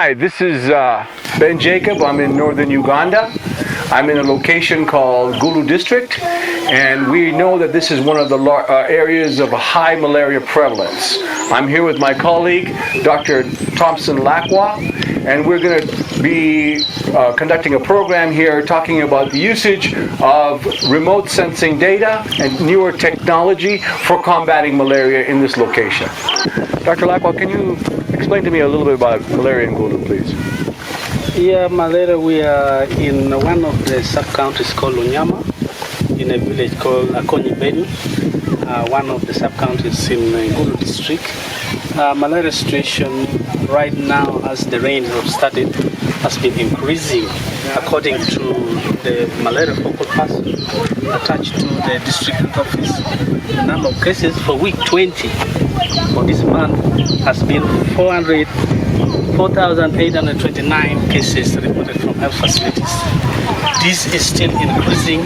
Hi, this is Ben Jacob. I'm in northern Uganda. I'm in a location called Gulu District, and we know that this is one of the areas of high malaria prevalence. I'm here with my colleague, Dr. Thompson Lakwa, and we're going to be conducting a program here talking about the usage of remote sensing data and newer technology for combating malaria in this location. Dr. Lakwa, can you explain to me a little bit about malaria in Gulu, please? Yeah, malaria, we are in one of the sub-counties called Unyama, in a village called Akonyi Beni, one of the sub-counties in Gulu district. Malaria situation right now, as the rains have started, has been increasing according to the malaria focal person attached to the district office. The number of cases for week 20 for this month has been 4,829 cases reported from health facilities. This is still increasing,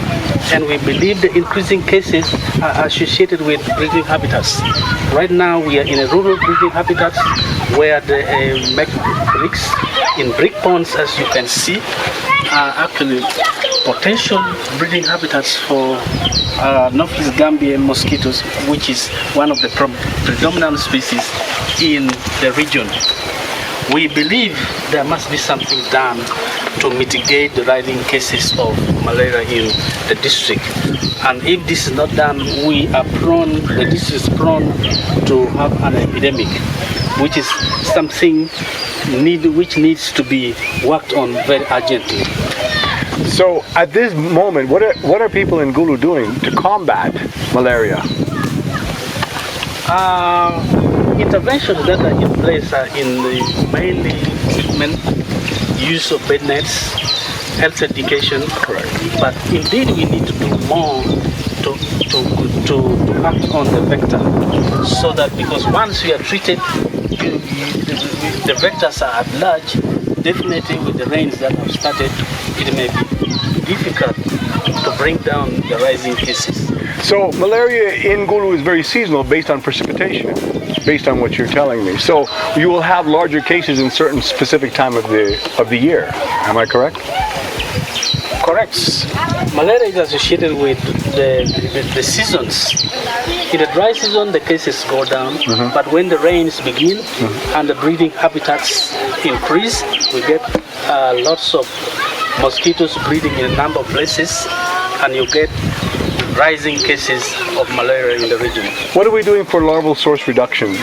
and we believe the increasing cases are associated with breeding habitats. Right now, we are in a rural breeding habitat where they make bricks. In brick ponds, as you can see, are actually potential breeding habitats for Anopheline Habitat mosquitoes, which is one of the predominant species in the region. We believe there must be something done to mitigate the rising cases of malaria in the district. And if this is not done, the district is prone to have an epidemic, which is something which needs to be worked on very urgently. So at this moment, what are people in Gulu doing to combat malaria? Interventions that are in place are in the mainly treatment, use of bed nets, health education. Correct. But indeed, we need to do more to act on the vector, so that because once we are treated, the vectors are at large. Definitely, with the rains that have started, it may be difficult to bring down the rising cases. So malaria in Gulu is very seasonal based on precipitation, based on what you're telling me. So you will have larger cases in certain specific time of the year. Am I correct? Correct. Malaria is associated with the seasons. In the dry season, the cases go down, but when the rains begin and the breeding habitats increase, we get lots of mosquitoes breeding in a number of places, and you get rising cases of malaria in the region. What are we doing for larval source reduction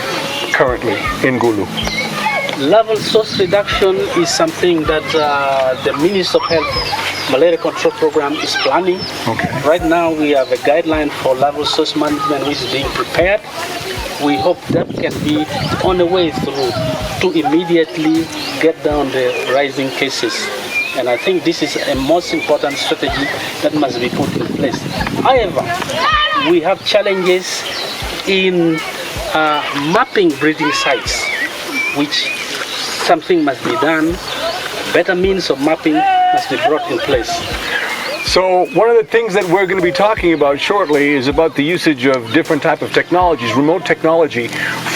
currently in Gulu? Larval source reduction is something that the Ministry of Health Malaria Control Program is planning. Okay. Right now we have a guideline for larval source management which is being prepared. We hope that can be on the way through to immediately get down the rising cases. And I think this is a most important strategy that must be put in place. However, we have challenges in mapping breeding sites, which something must be done. Better means of mapping must be brought in place. So one of the things that we're going to be talking about shortly is about the usage of different type of technologies, remote technology,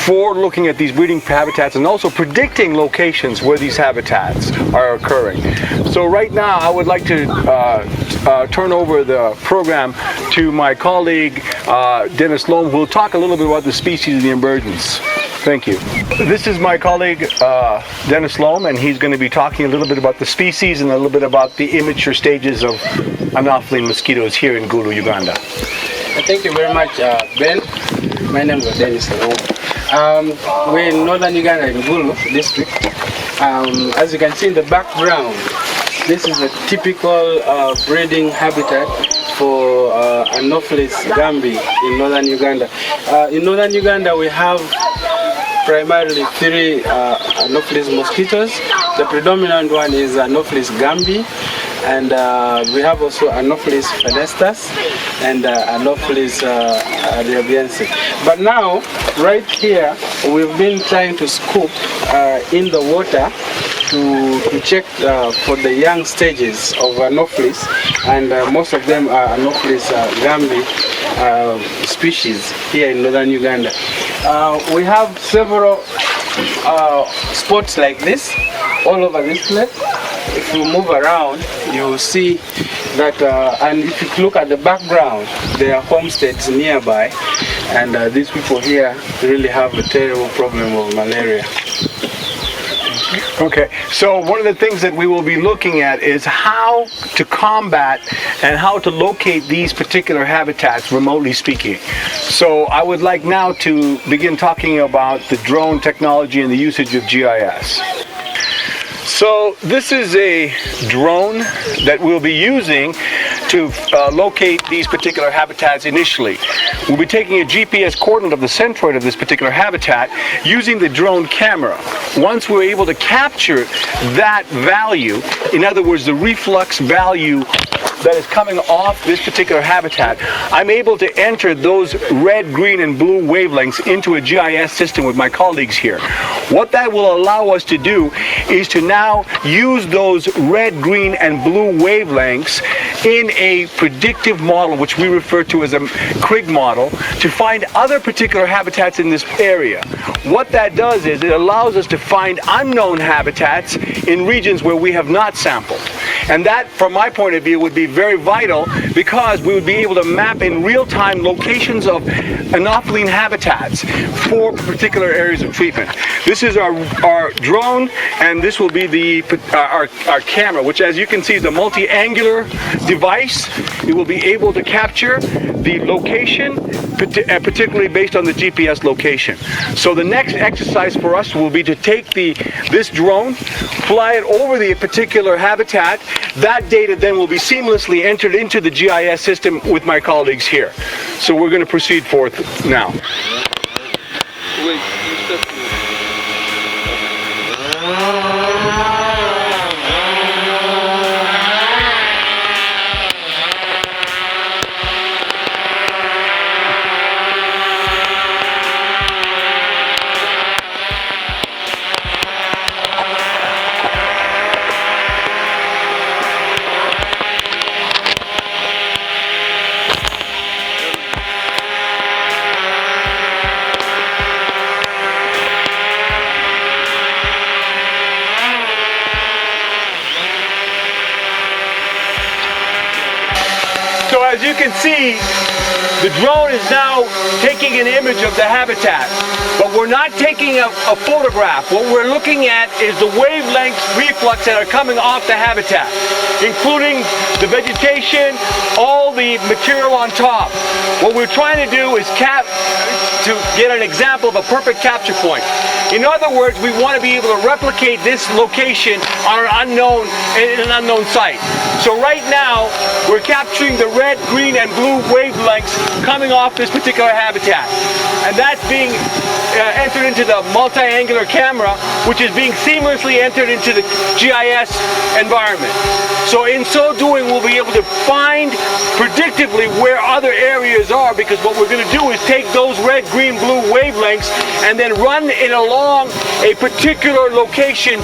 for looking at these breeding habitats and also predicting locations where these habitats are occurring. So right now I would like to turn over the program to my colleague Dennis Loam, who will talk a little bit about the species and the emergence. Thank you. This is my colleague Dennis Loam, and he's going to be talking a little bit about the species and a little bit about the immature stages of Anopheline mosquitoes here in Gulu, Uganda. Thank you very much, Ben. My name is Dennis Loam. We're in northern Uganda in Gulu district. As you can see in the background, this is a typical breeding habitat for Anopheline Habitat in northern Uganda. In northern Uganda, we have primarily three Anopheline mosquitoes. The predominant one is Anopheline Habitat, and we have also Anopheline fenestas and Anopheline arabiense. But now, right here, we've been trying to scoop in the water to check for the young stages of Anopheline, and most of them are Anopheline Habitat species here in northern Uganda. We have several spots like this all over this place. If you move around, you will see that, and if you look at the background, there are homesteads nearby, and these people here really have a terrible problem of malaria. Okay, so one of the things that we will be looking at is how to combat and how to locate these particular habitats, remotely speaking. So I would like now to begin talking about the drone technology and the usage of GIS. So this is a drone that we'll be using to locate these particular habitats initially. We'll be taking a GPS coordinate of the centroid of this particular habitat using the drone camera. Once we're able to capture that value, in other words, the reflux value that is coming off this particular habitat, I'm able to enter those red, green, and blue wavelengths into a GIS system with my colleagues here. What that will allow us to do is to now use those red, green, and blue wavelengths in a predictive model, which we refer to as a CRIG model, to find other particular habitats in this area. What that does is it allows us to find unknown habitats in regions where we have not sampled. And that, from my point of view, would be very vital, because we would be able to map in real time locations of Anopheline habitats for particular areas of treatment. This is our drone, and this will be our camera, which, as you can see, is a multi-angular device. It will be able to capture the location, particularly based on the GPS location. So the next exercise for us will be to take this drone, fly it over the particular habitat. That data then will be seamlessly entered into the GIS system with my colleagues here. So we're going to proceed forth now. So as you can see, the drone is now taking an image of the habitat, but we're not taking a photograph. What we're looking at is the wavelength reflux that are coming off the habitat, including the vegetation, all the material on top. What we're trying to do is to get an example of a perfect capture point. In other words, we want to be able to replicate this location on an unknown site. So right now, we're capturing the red, green, and blue wavelengths coming off this particular habitat. And that's being entered into the multi-angular camera, which is being seamlessly entered into the GIS environment. So in so doing, we'll be able to find predictively where other areas are, because what we're going to do is take those red, green, blue wavelengths and then run it along a particular location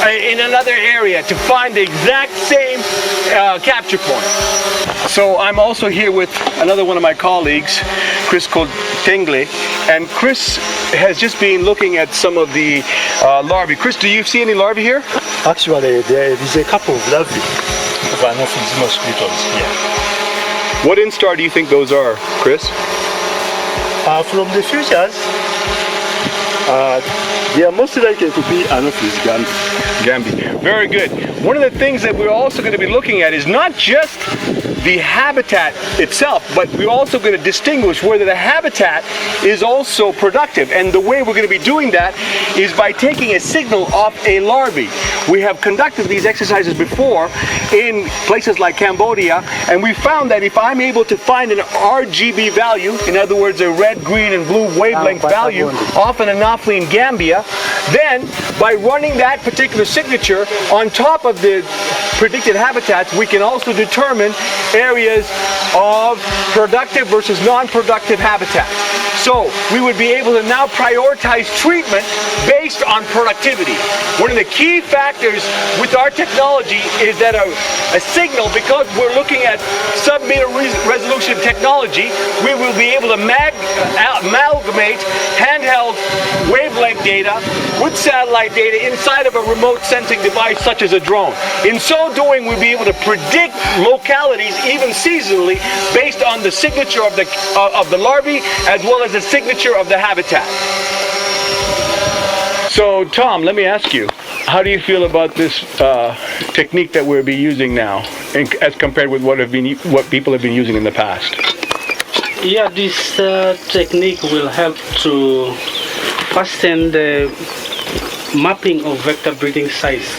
in another area to find the exact same capture point. So I'm also here with another one of my colleagues, Chris Tingley, and Chris has just been looking at some of the larvae. Chris, do you see any larvae here? Actually, there is a couple of larvae of Anopheline mosquitoes here. What instar do you think those are, Chris? From the features, they are most likely to be Anopheline Gambi. Very good. One of the things that we're also going to be looking at is not just the habitat itself, but we're also going to distinguish whether the habitat is also productive. And the way we're going to be doing that is by taking a signal off a larvae. We have conducted these exercises before in places like Cambodia, and we found that if I'm able to find an RGB value, in other words, a red, green, and blue wavelength value off an Anopheline gambia, then by running that particular signature on top of the predicted habitats, we can also determine areas of productive versus non-productive habitat. So we would be able to now prioritize treatment based on productivity. One of the key factors with our technology is that a signal, because we're looking at sub-meter resolution technology, we will be able to amalgamate handheld wavelength data with satellite data inside of a remote sensing device such as a drone. In so doing, we'll be able to predict localities, even seasonally, based on the signature of the larvae as well as the signature of the habitat. So, Tom, let me ask you, how do you feel about this technique that we'll be using now, as compared with what people have been using in the past? Yeah, this technique will help to fasten the mapping of vector breeding sites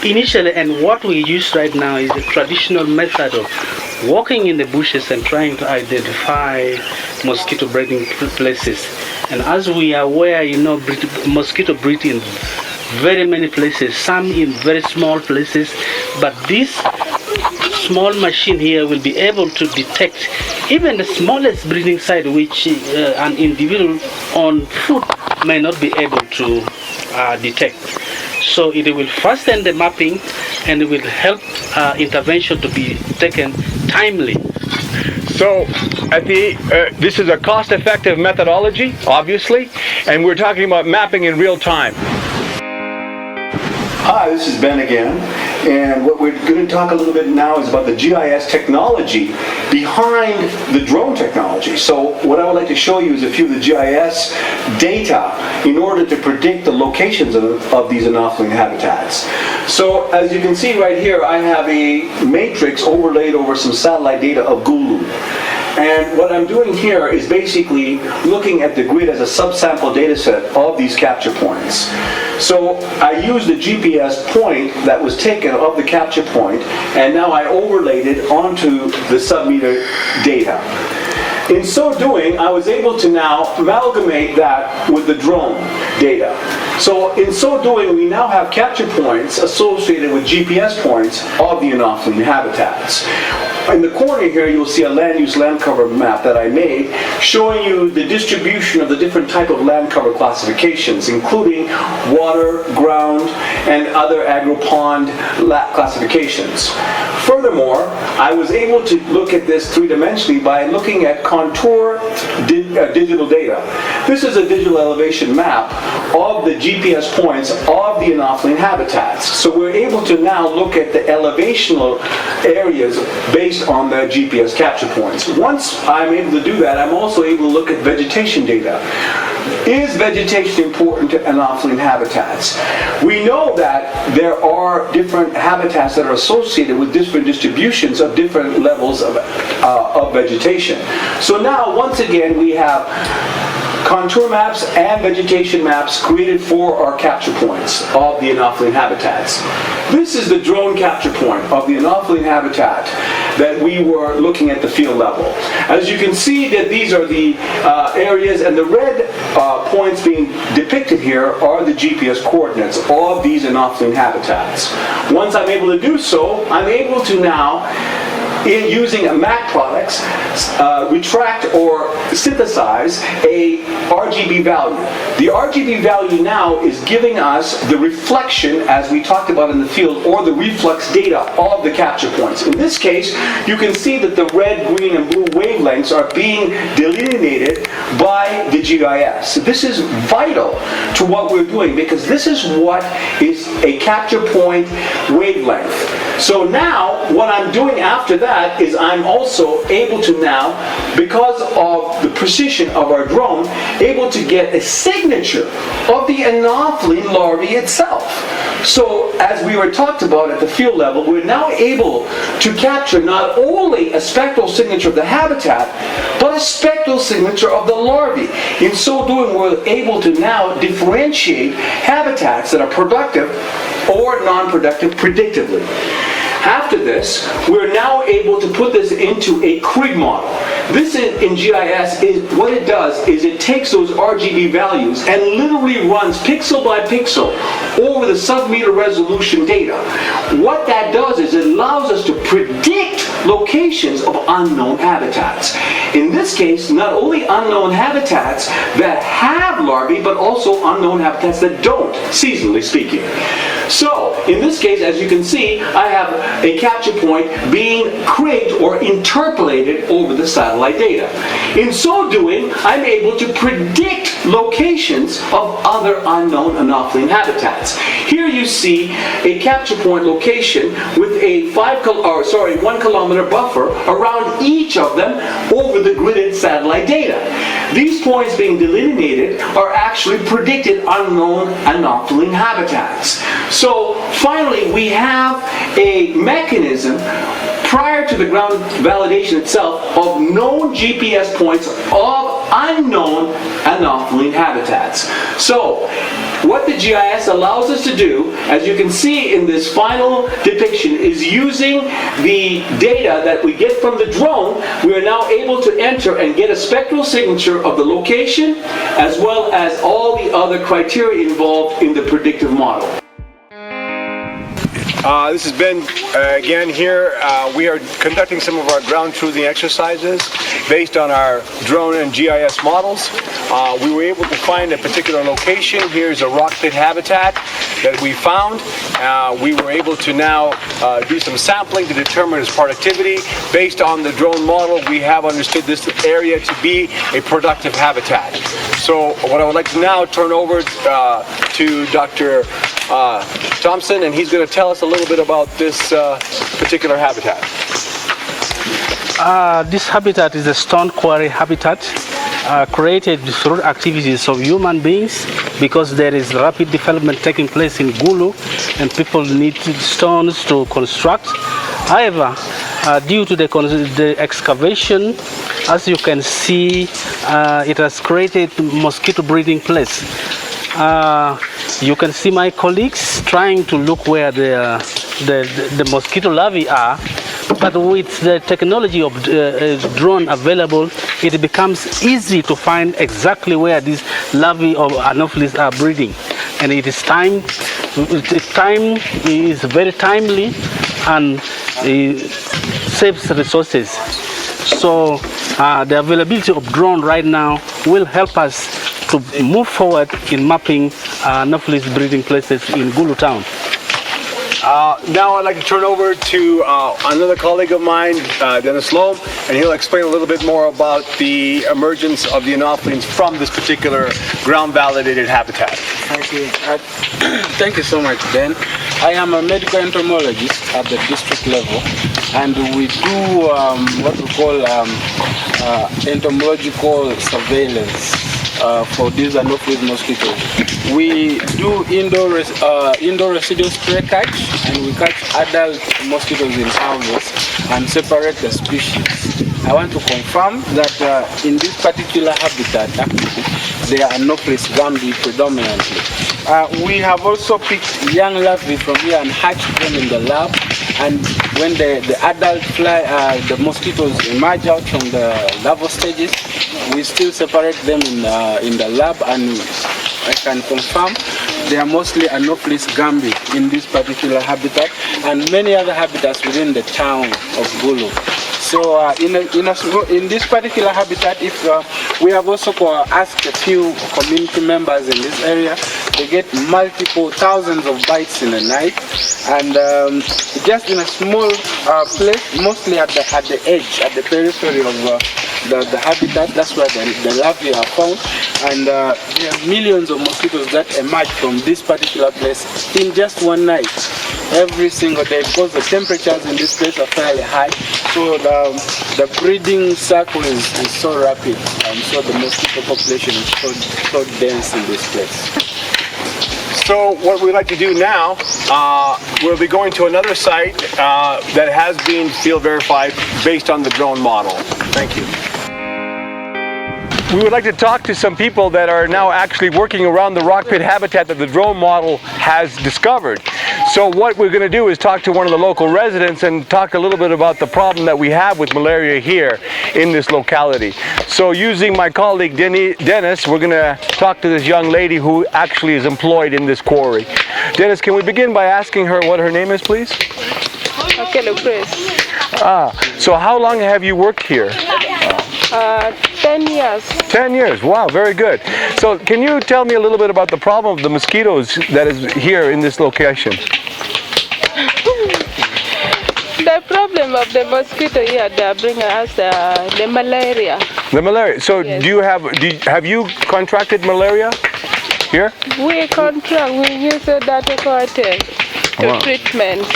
initially, and what we use right now is the traditional method of walking in the bushes and trying to identify mosquito breeding places. And as we are aware, mosquito breed in very many places, some in very small places, but this small machine here will be able to detect even the smallest breeding site which an individual on foot may not be able to detect. So it will fasten the mapping and it will help intervention to be taken timely. So, this is a cost-effective methodology, obviously, and we're talking about mapping in real time. Hi, this is Ben again, and what we're going to talk a little bit now is about the GIS technology behind the drone technology. So what I would like to show you is a few of the GIS data in order to predict the locations of these Anopheline habitats. So as you can see right here, I have a matrix overlaid over some satellite data of Gulu. And what I'm doing here is basically looking at the grid as a subsample data set of these capture points. So I used the GPS point that was taken of the capture point, and now I overlaid it onto the sub-meter data. In so doing, I was able to now amalgamate that with the drone data. So in so doing, we now have capture points associated with GPS points of the Anopheline habitats. In the corner here, you'll see a land use land cover map that I made showing you the distribution of the different type of land cover classifications, including water, ground, and other agro-pond classifications. Furthermore, I was able to look at this three-dimensionally by looking at contour digital data. This is a digital elevation map of the GPS points of the Anopheline habitats. So we're able to now look at the elevational areas based on the GPS capture points. Once I'm able to do that, I'm also able to look at vegetation data. Is vegetation important to Anopheline habitats? We know that there are different habitats that are associated with different distributions of different levels of vegetation. So now, once again, we have contour maps and vegetation maps created for our capture points of the Anopheline habitats. This is the drone capture point of the Anopheline habitat that we were looking at the field level. As you can see, that these are the areas, and the red points being depicted here are the GPS coordinates of these Anopheline habitats. Once I'm able to do so, I'm able to now, using MAC products, retract or synthesize a RGB value. The RGB value now is giving us the reflection, as we talked about in the field, or the reflex data of the capture points. In this case, you can see that the red, green, and blue wavelengths are being delineated by the GIS. This is vital to what we're doing, because this is what is a capture point wavelength. So now, what I'm doing after that is I'm also able to now, because of the precision of our drone, able to get a signature of the Anopheline larvae itself. So, as we were talked about at the field level, we're now able to capture not only a spectral signature of the habitat, but a spectral signature of the larvae. In so doing, we're able to now differentiate habitats that are productive or non-productive predictively. After this, we're now able to put this into a Krigg model. This in GIS, what it does is it takes those RGB values and literally runs pixel by pixel over the sub-meter resolution data. What that does is it allows us to predict locations of unknown habitats. In this case, not only unknown habitats that have larvae, but also unknown habitats that don't, seasonally speaking. So, in this case, as you can see, I have a capture point being krigged or interpolated over the satellite data. In so doing, I'm able to predict locations of other unknown Anopheline habitats. Here you see a capture point location with a 1 kilometer buffer around each of them over the gridded satellite data. These points being delineated are actually predicted unknown Anopheline habitats. So finally, we have a mechanism prior to the ground validation itself of known GPS points of unknown Anopheline habitats. So what the GIS allows us to do, as you can see in this final depiction, is using the data that we get from the drone, we are now able to enter and get a spectral signature of the location as well as all the other criteria involved in the predictive model. This has been, again, here. We are conducting some of our ground truthing exercises based on our drone and GIS models. We were able to find a particular location. Here's a rock pit habitat that we found. We were able to now do some sampling to determine its productivity. Based on the drone model, we have understood this area to be a productive habitat. So what I would like to now turn over to Dr. Thompson, and he's going to tell us a little bit about this particular habitat. This habitat is a stone quarry habitat created through activities of human beings because there is rapid development taking place in Gulu and people need stones to construct. However, due to the excavation, as you can see, it has created mosquito breeding place. You can see my colleagues trying to look where the mosquito larvae are, but with the technology of drone available, it becomes easy to find exactly where these larvae of Anopheles are breeding. And it is time is very timely and saves resources. So the availability of drone right now will help us to move forward in mapping Anopheles breeding places in Gulu town. Now I'd like to turn over to another colleague of mine, Dennis Loeb, and he'll explain a little bit more about the emergence of the Anophelines from this particular ground-validated habitat. Thank you. Thank you so much, Ben. I am a medical entomologist at the district level, and we do what we call entomological surveillance for these Anopheles mosquitoes. We do indoor residual spray catch, and we catch adult mosquitoes in houses and separate the species. I want to confirm that in this particular habitat, there are Anopheles gambiae predominantly. We have also picked young larvae from here and hatched them in the lab. And when the adult the mosquitoes emerge out from the larval stages, we still separate them in the lab, and I can confirm they are mostly Anopheles gambiae in this particular habitat and many other habitats within the town of Gulu. So in this particular habitat, if we have also asked a few community members in this area, they get multiple thousands of bites in a night, and just in a small place, mostly at the edge, at the periphery of the habitat. That's where the larvae are found, and there are millions of mosquitoes that emerge from this particular place in just one night, every single day, because the temperatures in this place are fairly high. So the breeding cycle is so rapid, and so the mosquito population is so dense in this place. So what we'd like to do now, we'll be going to another site that has been field verified based on the drone model. Thank you. We would like to talk to some people that are now actually working around the rock pit habitat that the drone model has discovered. So what we're going to do is talk to one of the local residents and talk a little bit about the problem that we have with malaria here in this locality. So using my colleague Dennis, we're going to talk to this young lady who actually is employed in this quarry. Dennis, can we begin by asking her what her name is, please? So how long have you worked here? 10 years. 10 years, wow, very good. So can you tell me a little bit about the problem of the mosquitoes that is here in this location? The problem of the mosquito here, they bring us the malaria. The malaria. So Yes. have you contracted malaria here? We use that to treatment.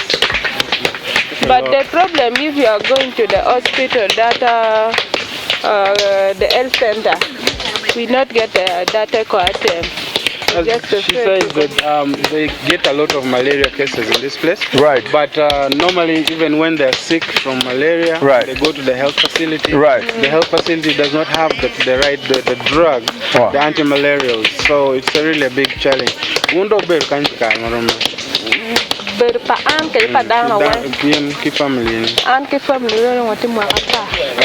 But the problem, if you are going to the hospital, the health center, we not get the data coatem. She says that they get a lot of malaria cases in this place. Right. But normally, even when they're sick from malaria, Right. they go to the health facility. Right. The health facility does not have the drug, Oh. the anti-malarials. So it's really a big challenge.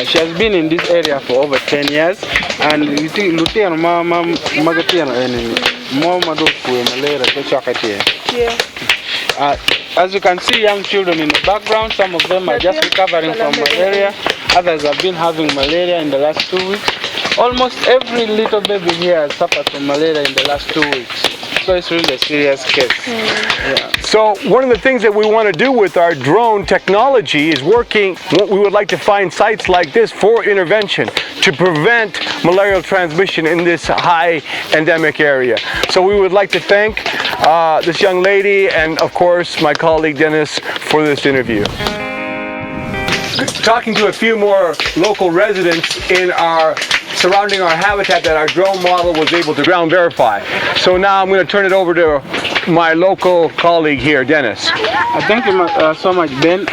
She has been in this area for over 10 years, and as you can see, young children in the background, some of them are just recovering from malaria, others have been having malaria in the last 2 weeks. Almost every little baby here has suffered from malaria in the last 2 weeks. So it's really a serious case. Yeah. So one of the things that we want to do with our drone technology is we would like to find sites like this for intervention to prevent malarial transmission in this high endemic area. So we would like to thank this young lady and of course my colleague Dennis for this interview. Talking to a few more local residents surrounding our habitat that our drone model was able to ground verify. So now I'm going to turn it over to my local colleague here, Dennis. Thank you so much, Ben.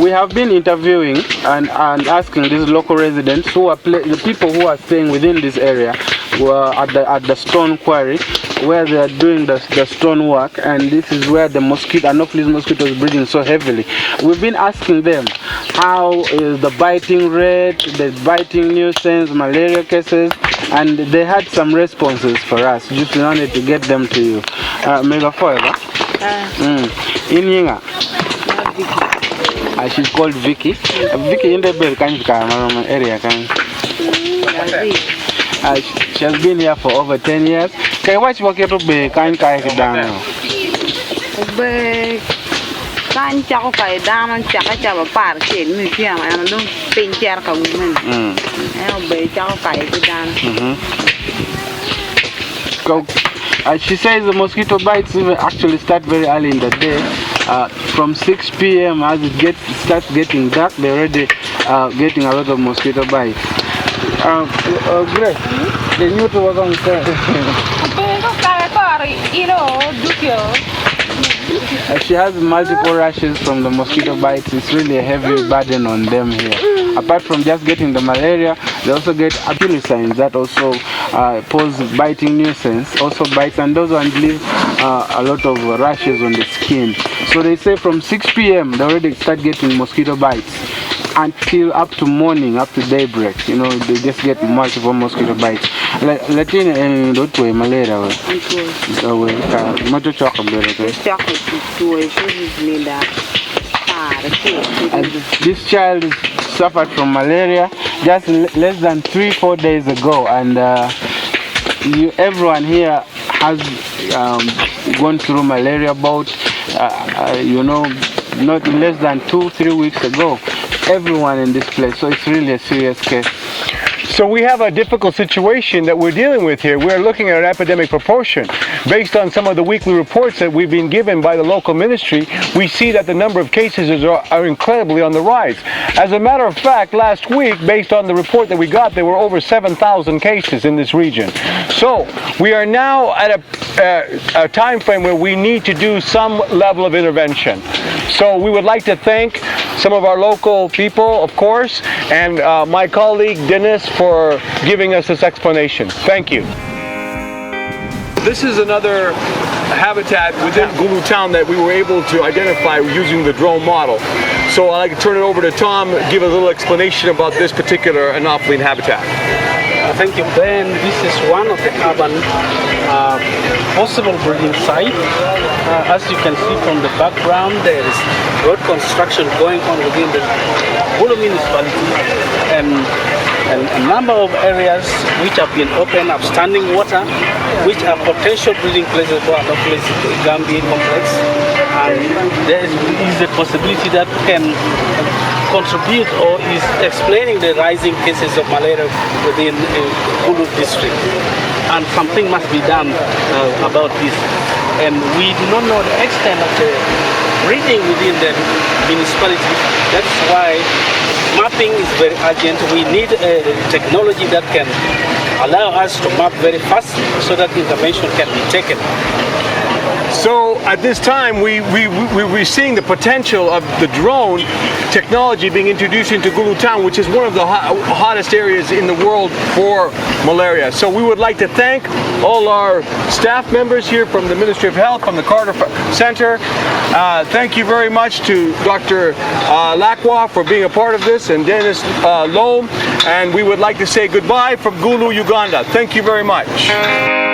We have been interviewing and asking these local residents the people who are staying within this area were at the stone quarry where they are doing the stone work, and this is where the Anopheline mosquito is breeding so heavily. We've been asking them how is the biting rate, the biting nuisance, malaria cases, and they had some responses for us. Just wanted to get them to you. Mega forever. In Yinga. She's called Vicky. Vicky in the area. She has been here for over 10 years. Can you watch what you be kind down? Kan chako kay daman chaka chaba par ke mi fiam ana dum pin cher ka women be chako kay dan. She says the mosquito bites actually start very early in the day. From 6 p.m. as it starts getting dark, they're already getting a lot of mosquito bites. Grace, the new to work on she has multiple rashes from the mosquito bites. It's really a heavy burden on them here. Apart from just getting the malaria, they also get apulicines that also pose biting nuisance, also bites, and those ones leave a lot of rashes on the skin. So they say from 6 p.m. they already start getting mosquito bites until up to morning, up to daybreak. You know, they just get multiple mosquito bites. Latin don't way malaria. So we much chocolate. This child suffered from malaria just less than 3-4 days ago, and everyone here has gone through malaria bout. You know, not less than 2-3 weeks ago. Everyone in this place, so it's really a serious case. So we have a difficult situation that we're dealing with here. We're looking at an epidemic proportion. Based on some of the weekly reports that we've been given by the local ministry, we see that the number of cases are incredibly on the rise. As a matter of fact, last week, based on the report that we got, there were over 7,000 cases in this region. So we are now at a time frame where we need to do some level of intervention. So we would like to thank some of our local people, of course, and my colleague Dennis for giving us this explanation. Thank you. this is another habitat within Gulu town that we were able to identify using the drone model. So I'd like to turn it over to Tom, give a little explanation about this particular Anopheline habitat. Thank you, Ben. This is one of the urban possible breeding site. As you can see from the background, there is road construction going on within the Gulu municipality, and a number of areas which have been open, have standing water, which are potential breeding places for Anopheline Gambia complex. And there is a possibility that can contribute or is explaining the rising cases of malaria within Gulu district. And something must be done about this. And we do not know the extent of the breeding within the municipality. That's why mapping is very urgent. We need a technology that can allow us to map very fast so that intervention can be taken. So at this time, we're seeing the potential of the drone technology being introduced into Gulu town, which is one of the hottest areas in the world for malaria. So we would like to thank all our staff members here from the Ministry of Health, from the Carter Center. Thank you very much to Dr. Lakwa for being a part of this, and Dennis Loam. And we would like to say goodbye from Gulu, Uganda. Thank you very much.